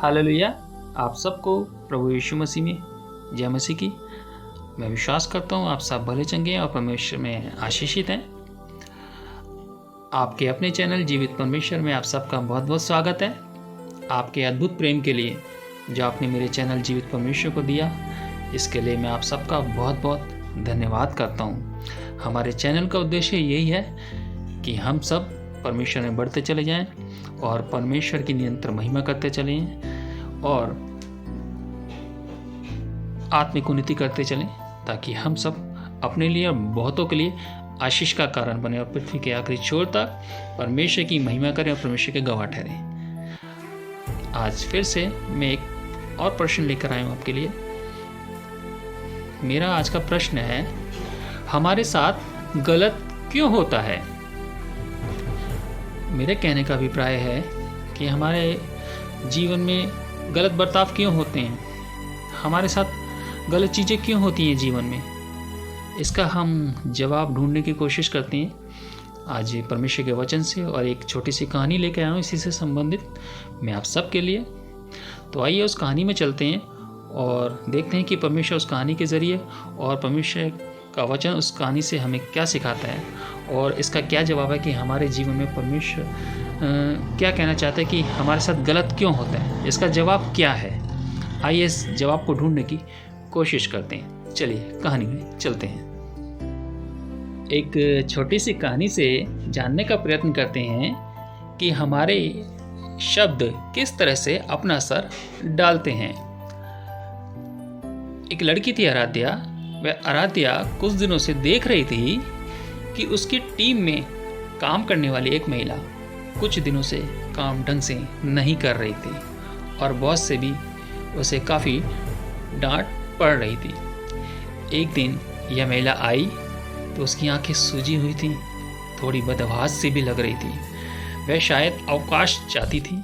Hallelujah. आप सबको प्रभु यीशु मसीह में जय मसीह की। मैं विश्वास करता हूँ आप सब भले चंगे हैं और परमेश्वर में आशीषित हैं। आपके अपने चैनल जीवित परमेश्वर में आप सबका बहुत बहुत स्वागत है। आपके अद्भुत प्रेम के लिए जो आपने मेरे चैनल जीवित परमेश्वर को दिया, इसके लिए मैं आप सबका बहुत बहुत धन्यवाद करता हूँ। हमारे चैनल का उद्देश्य यही है कि हम सब परमेश्वर में बढ़ते चले जाएं और परमेश्वर की निरंतर महिमा करते चलें और आत्मिक उन्नति करते चलें, ताकि हम सब अपने लिए और बहुतों के लिए आशीष का कारण बने और पृथ्वी के आखिरी छोर तक परमेश्वर की महिमा करें और परमेश्वर के गवाह ठहरें। आज फिर से मैं एक और प्रश्न लेकर आया हूँ आपके लिए। मेरा आज का प्रश्न है, हमारे साथ गलत क्यों होता है? मेरे कहने का अभिप्राय है कि हमारे जीवन में गलत बर्ताव क्यों होते हैं, हमारे साथ गलत चीज़ें क्यों होती हैं जीवन में। इसका हम जवाब ढूंढने की कोशिश करते हैं आज परमेश्वर के वचन से, और एक छोटी सी कहानी लेकर आया हूँ इसी से संबंधित मैं आप सब के लिए। तो आइए उस कहानी में चलते हैं और देखते हैं कि परमेश्वर उस कहानी के ज़रिए और परमेश्वर का वचन उस कहानी से हमें क्या सिखाता है और इसका क्या जवाब है कि हमारे जीवन में परमेश्वर क्या कहना चाहता है कि हमारे साथ गलत क्यों होता है। इसका जवाब क्या है, आइए इस जवाब को ढूंढने की कोशिश करते हैं। चलिए कहानी में चलते हैं। एक छोटी सी कहानी से जानने का प्रयत्न करते हैं कि हमारे शब्द किस तरह से अपना असर डालते हैं। एक लड़की थी आराध्या। वह आराध्या कुछ दिनों से देख रही थी कि उसकी टीम में काम करने वाली एक महिला कुछ दिनों से काम ढंग से नहीं कर रही थी और बॉस से भी उसे काफ़ी डांट पड़ रही थी। एक दिन यह महिला आई तो उसकी आंखें सूजी हुई थी, थोड़ी बदहवास सी भी लग रही थी। वह शायद अवकाश चाहती थी,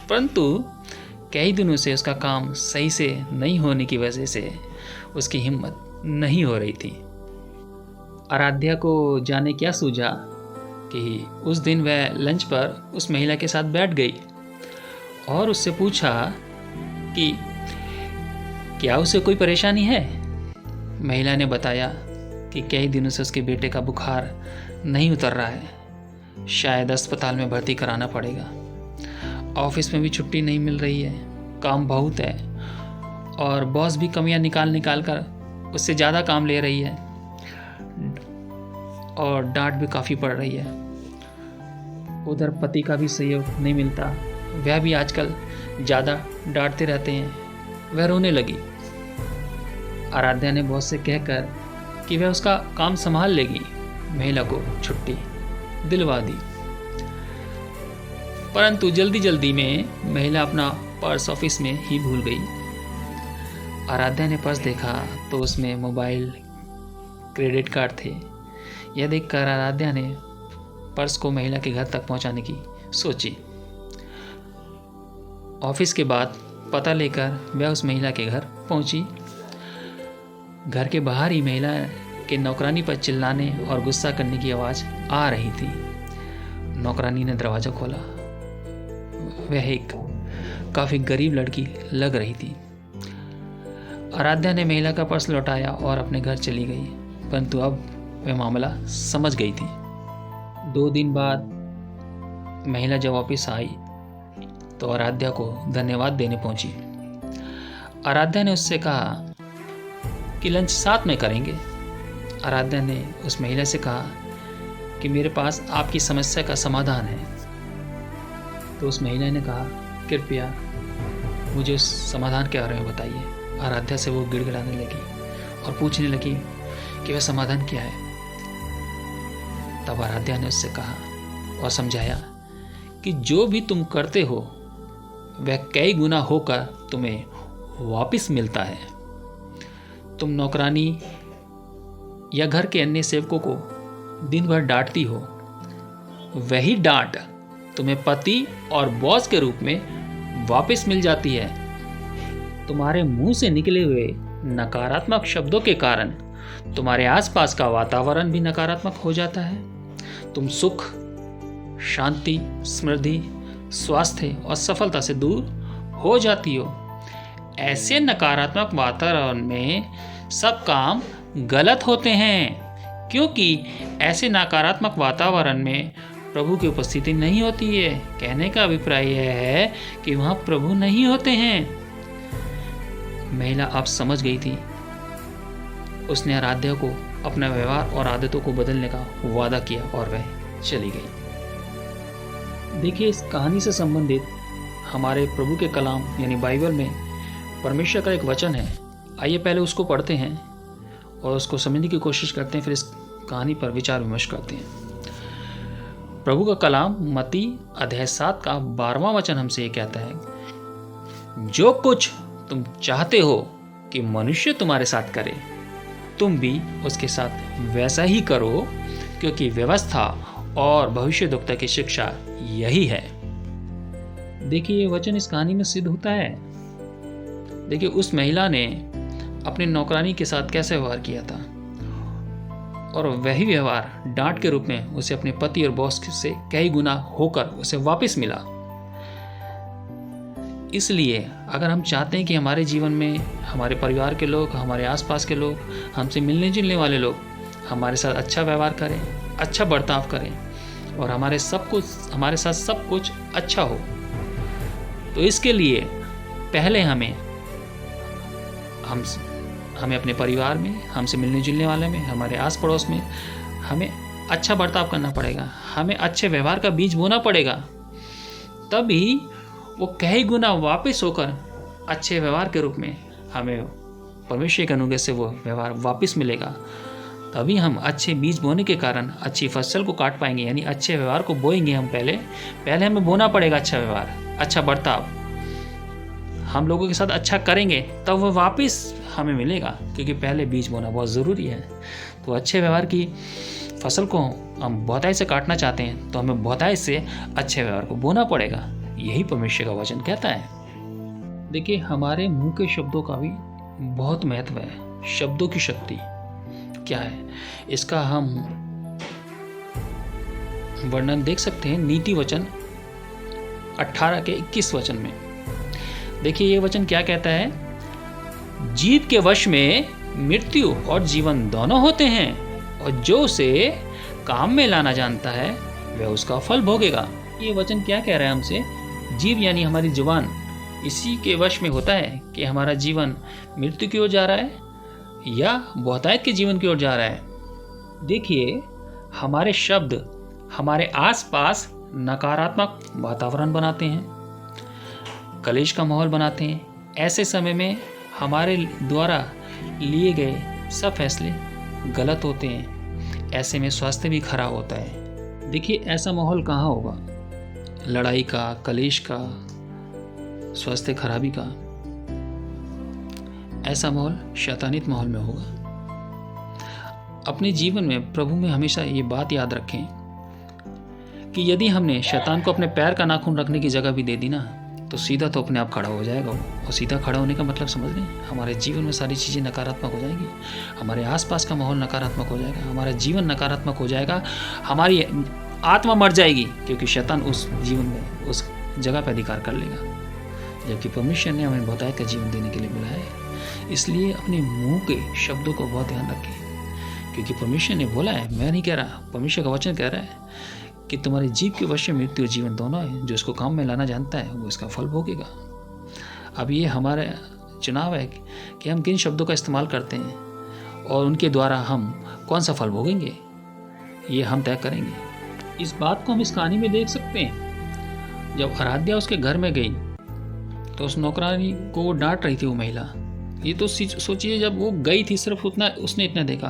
परंतु कई दिनों से उसका काम सही से नहीं होने की वजह से उसकी हिम्मत नहीं हो रही थी। आराध्या को जाने क्या सूझा कि उस दिन वह लंच पर उस महिला के साथ बैठ गई और उससे पूछा कि क्या उसे कोई परेशानी है। महिला ने बताया कि कई दिनों से उसके बेटे का बुखार नहीं उतर रहा है, शायद अस्पताल में भर्ती कराना पड़ेगा। ऑफिस में भी छुट्टी नहीं मिल रही है, काम बहुत है और बॉस भी कमियां निकाल कर उससे ज़्यादा काम ले रही है और डांट भी काफ़ी पड़ रही है। उधर पति का भी सहयोग नहीं मिलता, वह भी आजकल ज़्यादा डांटते रहते हैं। वह रोने लगी। आराध्या ने बॉस से कहकर कि वह उसका काम संभाल लेगी, महिला को छुट्टी दिलवा दी। परंतु जल्दी में महिला अपना पर्स ऑफिस में ही भूल गई। आराध्या ने पर्स देखा तो उसमें मोबाइल, क्रेडिट कार्ड थे। यह देखकर आराध्या ने पर्स को महिला के घर तक पहुंचाने की सोची। ऑफिस के बाद पता लेकर वह उस महिला के घर पहुंची। घर के बाहर ही महिला के नौकरानी पर चिल्लाने और गुस्सा करने की आवाज़ आ रही थी। नौकरानी ने दरवाज़ा खोला। वह एक काफ़ी गरीब लड़की लग रही थी। आराध्या ने महिला का पर्स लौटाया और अपने घर चली गई, परंतु अब वह मामला समझ गई थी। 2 दिन बाद महिला जब वापस आई तो आराध्या को धन्यवाद देने पहुंची। आराध्या ने उससे कहा कि लंच साथ में करेंगे। आराध्या ने उस महिला से कहा कि मेरे पास आपकी समस्या का समाधान है। तो उस महिला ने कहा, कृपया मुझे उस समाधान के बारे में बताइए। आराध्या से वो गिड़गिड़ाने लगी और पूछने लगी कि वह समाधान क्या है। तब आराध्या ने उससे कहा और समझाया कि जो भी तुम करते हो वह कई गुना होकर तुम्हें वापस मिलता है। तुम नौकरानी या घर के अन्य सेवकों को दिन भर डांटती हो, वही डांट तुम्हें पति और बॉस के रूप में वापस मिल जाती है। तुम्हारे मुंह से निकले हुए नकारात्मक शब्दों के कारण तुम्हारे आसपास का वातावरण भी नकारात्मक हो जाता है। तुम सुख, शांति, समृद्धि, स्वास्थ्य और सफलता से दूर हो जाती हो। ऐसे नकारात्मक वातावरण में सब काम गलत होते हैं, क्योंकि ऐसे नकारात्मक वातावरण में प्रभु की उपस्थिति नहीं होती है। कहने का अभिप्राय यह है कि वहाँ प्रभु नहीं होते हैं। महिला अब समझ गई थी। उसने आराध्या को अपना व्यवहार और आदतों को बदलने का वादा किया और वह चली गई। देखिए, इस कहानी से संबंधित हमारे प्रभु के कलाम यानी बाइबल में परमेश्वर का एक वचन है। आइए पहले उसको पढ़ते हैं और उसको समझने की कोशिश करते हैं, फिर इस कहानी पर विचार विमर्श करते हैं। प्रभु का कलाम मत्ती अध्याय 7 का 12वां वचन हमसे ये कहता है, जो कुछ तुम चाहते हो कि मनुष्य तुम्हारे साथ करे, तुम भी उसके साथ वैसा ही करो, क्योंकि व्यवस्था और भविष्यद्वक्ता की शिक्षा यही है। देखिए, ये वचन इस कहानी में सिद्ध होता है। देखिए, उस महिला ने अपने नौकरानी के साथ कैसे व्यवहार किया था, और वही व्यवहार डांट के रूप में उसे अपने पति और बॉस से कई गुना होकर उसे वापस मिला। इसलिए अगर हम चाहते हैं कि हमारे जीवन में हमारे परिवार के लोग, हमारे आसपास के लोग, हमसे मिलने जुलने वाले लोग हमारे साथ अच्छा व्यवहार करें, अच्छा बर्ताव करें और हमारे साथ सब कुछ अच्छा हो, तो इसके लिए पहले हमें अपने परिवार में, हमसे मिलने जुलने वाले में, हमारे आस पड़ोस में हमें अच्छा बर्ताव करना पड़ेगा। हमें अच्छे व्यवहार का बीज बोना पड़ेगा, तभी वो कई गुना वापस होकर अच्छे व्यवहार के रूप में हमें परमेश्वर के अनुग्रह से वो व्यवहार वापस मिलेगा। तभी हम अच्छे बीज बोने के कारण अच्छी फसल को काट पाएंगे, यानी अच्छे व्यवहार को बोएंगे। हम पहले हमें बोना पड़ेगा अच्छा व्यवहार, अच्छा बर्ताव। हम लोगों के साथ अच्छा करेंगे तब वो वापस हमें मिलेगा, क्योंकि पहले बीज बोना बहुत ज़रूरी है। तो अच्छे व्यवहार की फसल को हम बहुतायत से काटना चाहते हैं, तो हमें बहुतायत से अच्छे व्यवहार को बोना पड़ेगा। यही परमेश्वर का वचन कहता है। देखिए, हमारे मुंह के शब्दों का भी बहुत महत्व है। शब्दों की शक्ति क्या है, इसका हम वर्णन देख सकते हैं नीति वचन 18 के 21 वचन में। देखिए, ये वचन क्या कहता है, जीव के वश में मृत्यु और जीवन दोनों होते हैं, और जो उसे काम में लाना जानता है वह उसका फल भोगेगा। ये वचन क्या कह रहा है हमसे, जीव यानी हमारी जुबान, इसी के वश में होता है कि हमारा जीवन मृत्यु की ओर जा रहा है या बहुतायत के जीवन की ओर जा रहा है। देखिए, हमारे शब्द हमारे आसपास नकारात्मक वातावरण बनाते हैं, कलेश का माहौल बनाते हैं। ऐसे समय में हमारे द्वारा लिए गए सब फैसले गलत होते हैं। ऐसे में स्वास्थ्य भी खराब होता है। देखिए, ऐसा माहौल कहाँ होगा, लड़ाई का, कलेश का, स्वास्थ्य खराबी का, ऐसा माहौल शैतानित माहौल में होगा। अपने जीवन में प्रभु में हमेशा ये बात याद रखें कि यदि हमने शैतान को अपने पैर का नाखून रखने की जगह भी दे दी ना, तो सीधा तो अपने आप खड़ा हो जाएगा वो। और सीधा खड़ा होने का मतलब समझ लें, हमारे जीवन में सारी चीज़ें नकारात्मक हो जाएंगी, हमारे आसपास का माहौल नकारात्मक हो जाएगा, हमारा जीवन नकारात्मक हो जाएगा, हमारी आत्मा मर जाएगी, क्योंकि शैतान उस जीवन में, उस जगह पर अधिकार कर लेगा। जबकि परमेश्वर ने हमें बहुतायत का जीवन देने के लिए बुलाया है। इसलिए अपने मुंह के शब्दों को बहुत ध्यान रखें, क्योंकि परमेश्वर ने बोला है, मैं नहीं कह रहा, परमेश्वर का वचन कह रहा है कि तुम्हारे जीव के वश में मृत्यु और जीवन दोनों है। जो इसको काम में लाना जानता है वो इसका फल भोगेगा। अब ये हमारा चुनाव है कि हम किन शब्दों का इस्तेमाल करते हैं और उनके द्वारा हम कौन सा फल भोगेंगे, ये हम तय करेंगे। इस बात को हम इस कहानी में देख सकते हैं। जब आराध्या उसके घर में गई तो उस नौकरानी को वो डांट रही थी, वो महिला। ये तो सोचिए, जब वो गई थी सिर्फ उतना उसने इतना देखा,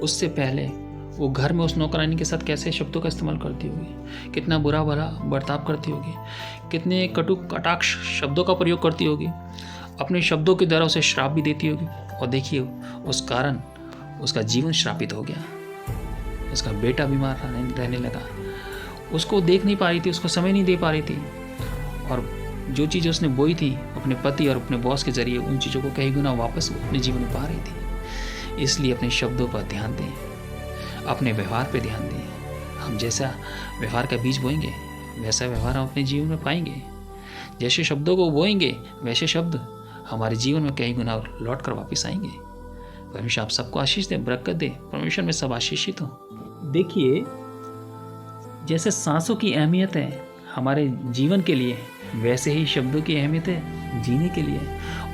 उससे पहले वो घर में उस नौकरानी के साथ कैसे शब्दों का इस्तेमाल करती होगी, कितना बुरा भला बर्ताव करती होगी, कितने कटु कटाक्ष शब्दों का प्रयोग करती होगी, अपने शब्दों के द्वारा उसे श्राप भी देती होगी। और देखिए, उस कारण उसका जीवन श्रापित हो गया, उसका बेटा बीमार रहने लगा, उसको देख नहीं पा रही थी, उसको समय नहीं दे पा रही थी, और जो चीज़ उसने बोई थी अपने पति और अपने बॉस के जरिए, उन चीज़ों को कई गुना वापस अपने जीवन में पा रही थी। इसलिए अपने शब्दों पर ध्यान दें, अपने व्यवहार पे ध्यान दें। हम जैसा व्यवहार का बीज बोएंगे वैसा व्यवहार हम अपने जीवन में पाएंगे। जैसे शब्दों को बोएंगे वैसे शब्द हमारे जीवन में कई गुना लौट कर वापस आएंगे। परमेश्वर आप सबको आशीष दे, बरकत दे। परमेश्वर में सब आशीषित हो। देखिए, जैसे सांसों की अहमियत है हमारे जीवन के लिए, वैसे ही शब्दों की अहमियत है जीने के लिए।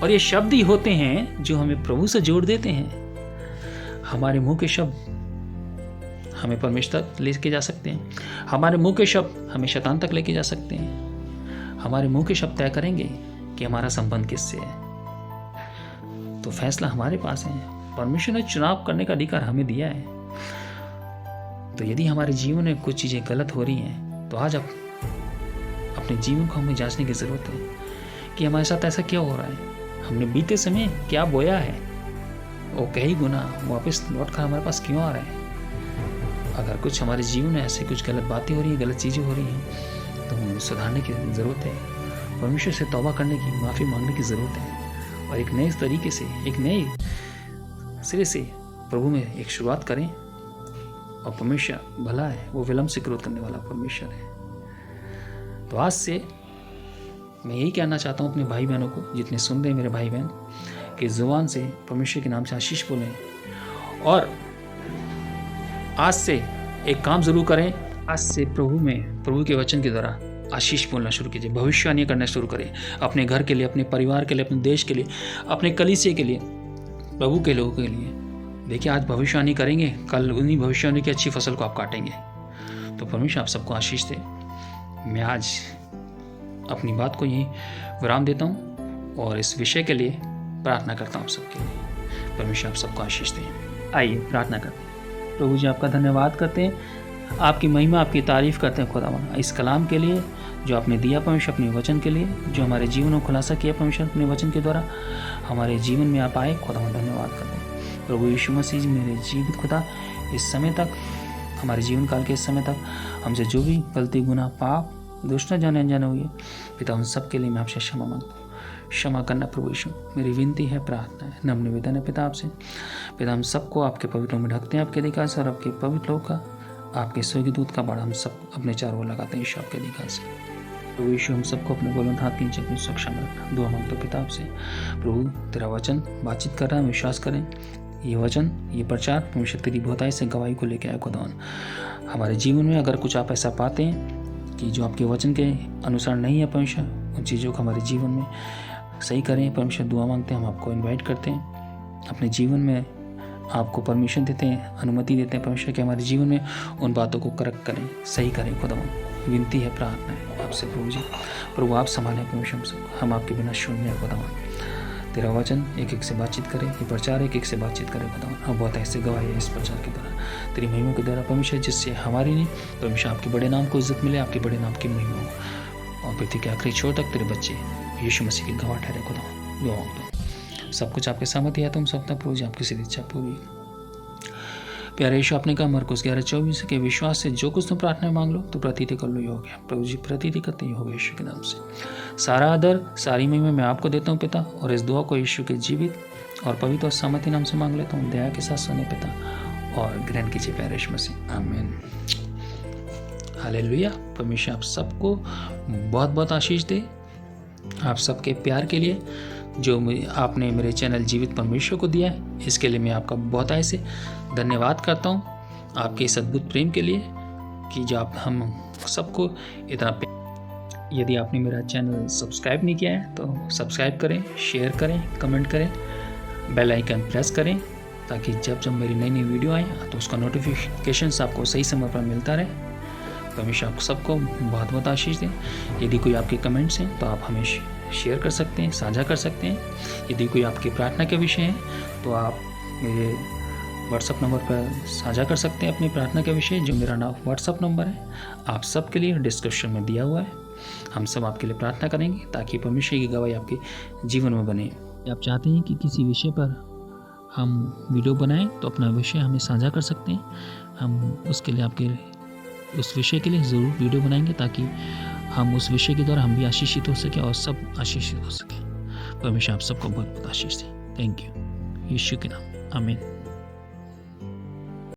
और ये शब्द ही होते हैं जो हमें प्रभु से जोड़ देते हैं। हमारे मुंह के शब्द हमें परमेश्वर तक लेके जा सकते हैं। हमारे मुंह के शब्द हमें शैतान तक लेके जा सकते हैं। हमारे मुंह के शब्द तय करेंगे कि हमारा संबंध किससे है। तो फैसला हमारे पास है। परमेश्वर ने चुनाव करने का अधिकार हमें दिया है। तो यदि हमारे जीवन में कुछ चीज़ें गलत हो रही हैं तो आज अपने जीवन को हमें जांचने की ज़रूरत है कि हमारे साथ ऐसा क्या हो रहा है। हमने बीते समय क्या बोया है, वो कई गुना वापस लौट कर हमारे पास क्यों आ रहा है। अगर कुछ हमारे जीवन में ऐसे कुछ गलत बातें हो रही हैं, गलत चीज़ें हो रही हैं, तो हमें सुधारने की ज़रूरत है। परमेश्वर से तौबा करने की, माफ़ी मांगने की ज़रूरत है और एक नए तरीके से, एक नए सिरे से प्रभु में एक शुरुआत करें। और परमेश्वर भला है, वो विलम्ब से क्रोध करने वाला परमेश्वर है। तो आज से मैं यही कहना चाहता हूँ अपने भाई बहनों को, जितने सुन रहे मेरे भाई बहन, कि ज़ुबान से परमेश्वर के नाम से आशीष बोलें। और आज से एक काम जरूर करें, आज से प्रभु के वचन के द्वारा आशीष बोलना शुरू कीजिए, भविष्यवाणी करना शुरू करें। अपने घर के लिए, अपने परिवार के लिए, अपने देश के लिए, अपने कलीसिया के लिए, प्रभु के लोगों के लिए। देखिए, आज भविष्यवाणी करेंगे, कल उन्हीं भविष्यवाणी की अच्छी फसल को आप काटेंगे। तो परमेश्वर आप सबको आशीष दे। मैं आज अपनी बात को यहीं विराम देता हूँ और इस विषय के लिए प्रार्थना करता हूँ आप सबके लिए। परमेश्वर आप सबको आशीष दे। आइए प्रार्थना करते हैं। प्रभु जी, आपका धन्यवाद करते हैं, आपकी महिमा, आपकी तारीफ करते हैं खुदावन, इस कलाम के लिए जो आपने दिया परमेश्वर, अपने वचन के लिए जो हमारे जीवन में खुलासा किया परमेश्वर, अपने वचन के द्वारा हमारे जीवन में आप आए खुदावन, धन्यवाद करते हैं। प्रभु यीशु मसीह जी, मेरे जीवित खुदा, इस समय तक, हमारे जीवन काल के इस समय तक हमसे जो भी गलती, गुनाह, पाप, दुष्ट जाने अनजाने हुई है पिता, उन सब के लिए मैं आपसे क्षमा मांगता हूँ। क्षमा करना प्रभु यीशु, मेरी विनती है, प्रार्थना है, नम्र निवेदन है पिता आपसे। पिता, हम सबको आपके पवित्र में ढकते हैं आपके अधिकार से, और आपके पवित्र लोग का, आपके स्वर्गीय दूत का बाड़ा हम सब अपने चारों ओर लगाते हैं ईश्वर आपके अधिकार से। प्रभु यीशु, हम सबको अपने बुलंद हाथ के नीचे अपनी सुरक्षा में रखना। दुआ मांगते हो पिता आपसे। प्रभु, तेरा वचन बातचीत कर रहा है, विश्वास करें ये वचन, ये प्रचार परमेश्वर तेरी बहुताई से गवाही को लेकर आए खुदावन। हमारे जीवन में अगर कुछ आप ऐसा पाते हैं कि जो आपके वचन के अनुसार नहीं है परमेश्वर, उन चीज़ों को हमारे जीवन में सही करें परमेश्वर। दुआ मांगते हैं, हम आपको इनवाइट करते हैं अपने जीवन में, आपको परमिशन देते हैं, अनुमति देते हैं परमेश्वर कि हमारे जीवन में उन बातों को करेक्ट करें, सही करें खुदावन। विनती है, प्रार्थना है आपसे प्रभु जी। प्रभु आप संभालें परमेश्वर, हम आपके बिना शून्य हैं खुदावन। तेरा वचन एक एक से बातचीत करे, ये प्रचार एक एक से बातचीत करे खुदावन। हम बहुत ऐसे गवाही है इस प्रचार के द्वारा, तेरी महिमा के द्वारा परमेश्वर, जिससे हमारी नहीं परमेश्वर आपके बड़े नाम को इज्जत मिले, आपके बड़े नाम की महिमा हो, और पृथ्वी के आखिरी छोर तक तेरे बच्चे यीशु मसीह की गवाह ठहरे खुदावन। दुआ मांगता हूं, सब कुछ आपके सामर्थ्य है, तुम सब तक प्रभु जी आपकी सीधी इच्छा पूरी। प्यारे यीशु, आपने कहा मरकुस 11:24 के विश्वास से जो कुछ तुम प्रार्थना मांग लो तो प्रतीति कर लो, ये हो गया। प्रभु जी प्रतीति करते ही हो गया यीशु के नाम से। सारा आदर, सारी महिमा मैं आपको देता हूँ पिता, और इस दुआ को यीशु के जीवित और पवित्र और सामर्थ्य नाम से मांग लेता हूँ, दया के साथ सुने पिता, और ग्रहण कीजिए प्यारे यीशु मसीह, आमीन। हालेलुया। परमेश्वर आप सबको बहुत बहुत आशीष दे। आप सबके प्यार के लिए जो आपने मेरे चैनल जीवित परमेश्वर को दिया है, इसके लिए मैं आपका बहुत ऐसे धन्यवाद करता हूँ, आपके इस अद्भुत प्रेम के लिए कि जो आप हम सबको इतना। यदि आपने मेरा चैनल सब्सक्राइब नहीं किया है तो सब्सक्राइब करें, शेयर करें, कमेंट करें, बेल आइकन प्रेस करें, ताकि जब जब मेरी नई नई वीडियो आए तो उसका नोटिफिकेशन आपको सही समय पर मिलता रहे। परमेश्वर आप सबको बहुत बहुत आशीष दें। यदि कोई आपके कमेंट्स हैं तो आप हमें शेयर कर सकते हैं, साझा कर सकते हैं। यदि कोई आपकी प्रार्थना के विषय हैं तो आप मेरे व्हाट्सअप नंबर पर साझा कर सकते हैं अपनी प्रार्थना के विषय, जो मेरा नाम व्हाट्सअप नंबर है आप सबके लिए डिस्क्रिप्शन में दिया हुआ है। हम सब आपके लिए प्रार्थना करेंगे ताकि परमेश्वर की गवाही आपके जीवन में बने। आप चाहते हैं कि किसी विषय पर हम वीडियो बनाएं तो अपना विषय हमें साझा कर सकते हैं। हम उसके लिए आपके उस विषय के लिए ज़रूर वीडियो बनाएंगे, ताकि हम उस विषय के द्वारा हम भी आशीषित हो सके और सब आशीषित हो सके। परमेश्वर आप सबको बहुत बहुत आशीष दें। थैंक यू, यीशु के नाम, आमीन।